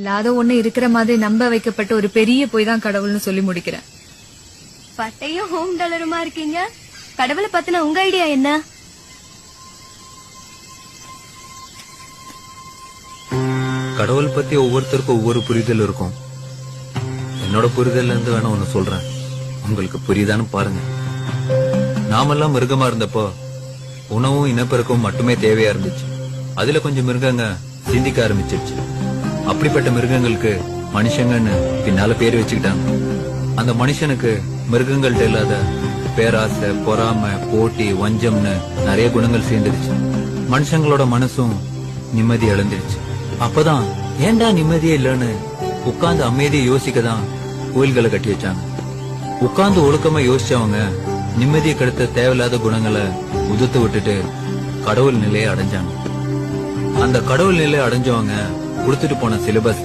இல்லாத ஒண்ணு இருக்கிற மாதிரி நம்ப வைக்கப்பட்ட ஒரு பெரிய பொய் தான் கடவுள்னு சொல்லி முடிக்கிறேன். பட்டையும் ஹோம் டாலருமா இருக்கீங்க. கடவுளை பத்தின உங்க ஐடியா என்ன? கடவுள் பத்தி ஒவ்வொருத்தருக்கும் ஒவ்வொரு புரிதல் இருக்கும். என்னோட புரிதல்ல இருந்து வேணா ஒண்ணு சொல்றேன், உங்களுக்கு புரியுதான்னு பாருங்க. நாமெல்லாம் மிருகமா இருந்தப்போ உணவும் இனப்பெருக்கவும் மட்டுமே தேவையா இருந்துச்சு. அதுல கொஞ்சம் மிருகங்க சிந்திக்க ஆரம்பிச்சிருச்சு. அப்படிப்பட்ட மிருகங்களுக்கு மனுஷங்கன்னு பின்னால பேர் வச்சுக்கிட்டாங்க. அந்த மனுஷனுக்கு மிருகங்கள்ட்ட இல்லாத பேராசை, பொறாமை, போட்டி, வஞ்சம்னு நிறைய குணங்கள் சேர்ந்துருச்சு. மனுஷங்களோட மனசும் நிம்மதி இழந்துருச்சு. அப்பதான் ஏண்டா நிம்மதியே இல்லன்னு உட்கார்ந்து அமைதியை யோசிக்கதான் கோயில்களை கட்டி வச்சாங்க. உட்கார்ந்து ஒழுக்கமா யோசிச்சவங்க நிம்மதியை கெடுத்த தேவையில்லாத குணங்களை உதுத்து விட்டுட்டு கடவுள் நிலையை அடைஞ்சாங்க. அந்த கடவுள் நிலையை அடைஞ்சவங்க கொடுத்துட்டு போன சிலபஸ்